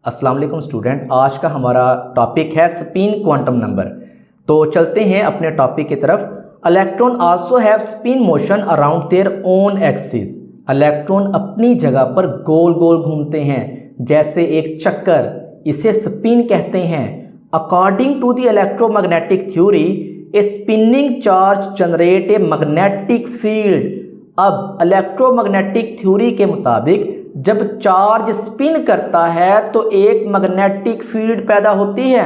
अस्सलाम वालेकुम स्टूडेंट, आज का हमारा टॉपिक है स्पिन क्वांटम नंबर। तो चलते हैं अपने टॉपिक की तरफ। Electron also have spin motion around their own axis. Electron अपनी जगह पर गोल गोल घूमते हैं जैसे एक चक्कर, इसे स्पिन कहते हैं। According to the electromagnetic theory, a spinning charge generate a magnetic field. अब इलेक्ट्रोमैग्नेटिक थ्योरी के मुताबिक जब चार्ज स्पिन करता है तो एक मैग्नेटिक फील्ड पैदा होती है।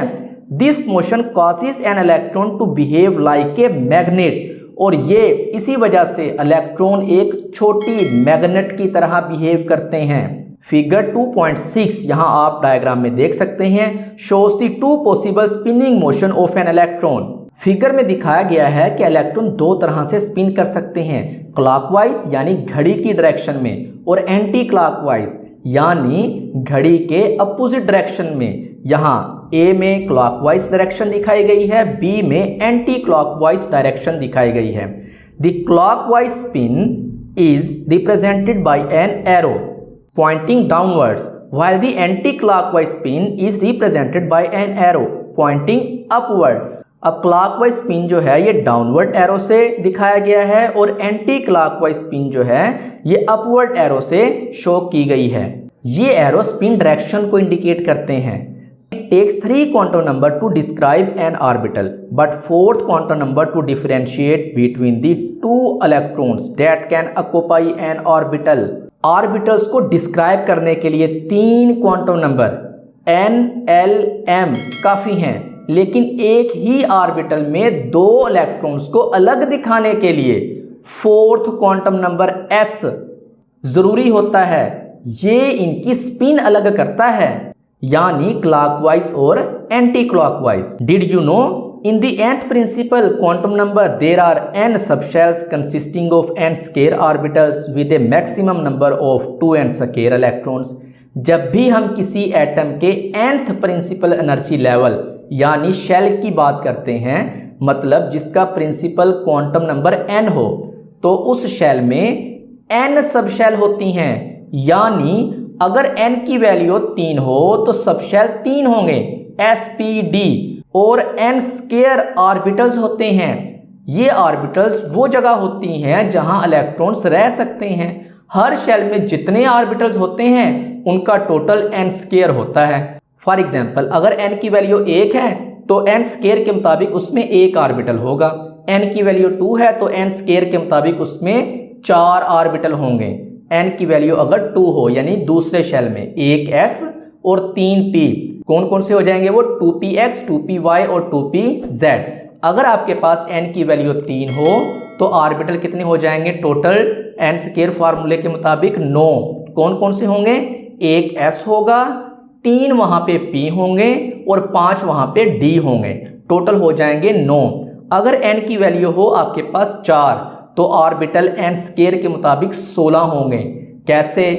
This motion causes an electron to behave like a magnet, और ये इसी वजह से इलेक्ट्रॉन एक छोटी मैग्नेट की तरह बिहेव करते हैं। फिगर 2.6 यहाँ आप डायग्राम में देख सकते हैं, shows the two possible spinning motion of an electron. Figure में दिखाया गया है कि इलेक्ट्रॉन दो तरह से स्पिन कर सकते हैं, क्लॉकवाइज यानी घड़ी की डायरेक्शन में, और एंटी क्लॉकवाइज यानी घड़ी के अपोजिट डायरेक्शन में। यहाँ ए में क्लॉकवाइज डायरेक्शन दिखाई गई है, बी में एंटी क्लॉकवाइज डायरेक्शन दिखाई गई है। The clockwise spin is represented by an arrow pointing downwards, while the anti-clockwise spin is represented by an arrow pointing upward। अब क्लॉकवाइज स्पिन जो है ये डाउनवर्ड एरो से दिखाया गया है और एंटी क्लॉकवाइज स्पिन जो है ये अपवर्ड एरो से शो की गई है। ये एरो स्पिन डायरेक्शन को इंडिकेट करते हैं। It takes 3 quantum number to describe an orbital, but 4th quantum number to differentiate between the two electrons that can occupy an orbital। Orbitals को describe करने के लिए 3 quantum number n, l, m काफ़ी हैं, लेकिन एक ही ऑर्बिटल में 2 electrons को अलग दिखाने के लिए 4th क्वांटम नंबर s ज़रूरी होता है। ये इनकी स्पिन अलग करता है, यानी क्लॉकवाइज और anti clockwise. Did you know in the nth principal quantum number there are n subshells consisting of n square orbitals with a maximum number of 2n square electrons। जब भी हम किसी एटम के nth प्रिंसिपल एनर्जी लेवल यानी shell की बात करते हैं, मतलब जिसका प्रिंसिपल क्वांटम नंबर n हो, तो उस शेल में n सब शेल होती हैं। यानी अगर n की वैल्यू 3 हो तो सब शेल 3 होंगे, spd, और n स्क्वायर ऑर्बिटल्स होते हैं। ये ऑर्बिटल्स वो जगह होती हैं जहां इलेक्ट्रॉन्स रह सकते हैं। हर शेल में जितने ऑर्बिटल्स होते हैं उनका टोटल n स्क्वायर होता है। फॉर एग्जांपल, अगर n की वैल्यू 1 है तो n स्क्वायर के मुताबिक उसमें 1 ऑर्बिटल होगा। n की वैल्यू 2 है तो n स्क्वायर के मुताबिक उसमें 4 ऑर्बिटल होंगे। n की वैल्यू अगर 2 हो यानी दूसरे शेल में 1s और 3p, कौन कौन से हो जाएंगे वो 2px, 2py और 2pz। अगर आपके पास n की वैल्यू 3 हो तो ऑर्बिटल कितने हो जाएंगे टोटल n स्क्वायर फार्मूले के मुताबिक 9। कौन कौन से होंगे, 1 s होगा, 3 वहां पे p होंगे और 5 वहां पे d होंगे, टोटल हो जाएंगे 9। अगर n की वैल्यू हो आपके पास 4 तो ऑर्बिटल n स्क्वायर के मुताबिक 16 होंगे। कैसे,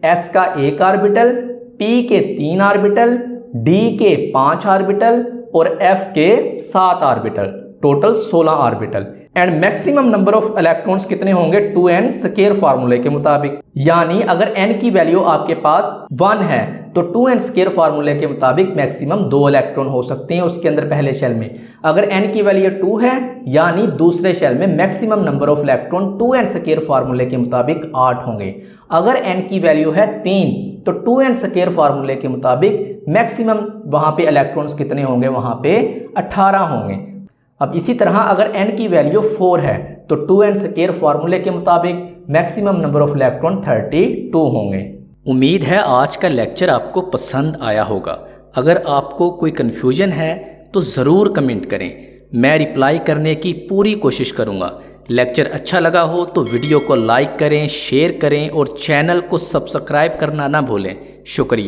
s का 1 ऑर्बिटल, p के 3 ऑर्बिटल, d के 5 ऑर्बिटल और f के 7 orbital, total 16 orbital. And maximum number of electrons कितने होंगे 2n स्क्वायर फार्मूले के मुताबिक। यानी अगर n की वैल्यू आपके पास 1 है तो 2n स्क्वायर फार्मूले के मुताबिक मैक्सिमम 2 इलेक्ट्रॉन हो सकते हैं उसके अंदर पहले शेल में। अगर n की वैल्यू 2 है यानी दूसरे शेल में maximum number of electron 2n square फार्मूले के मुताबिक 8 होंगे। अगर n की वैल्यू है 3 तो 2n स्क्वायर फार्मूले के मुताबिक मैक्सिमम वहां पे इलेक्ट्रॉन्स कितने होंगे, वहां पे 18 होंगे। अब इसी तरह अगर n की वैल्यू 4 है तो 2n स्क्वायर फार्मूले के मुताबिक मैक्सिमम नंबर ऑफ इलेक्ट्रॉन 32 होंगे। उम्मीद है आज का लेक्चर आपको पसंद आया होगा। अगर आपको कोई कन्फ्यूजन है तो ज़रूर कमेंट करें, मैं रिप्लाई करने की पूरी कोशिश करूँगा। लेक्चर अच्छा लगा हो तो वीडियो को लाइक करें, शेयर करें और चैनल को सब्सक्राइब करना ना भूलें। शुक्रिया।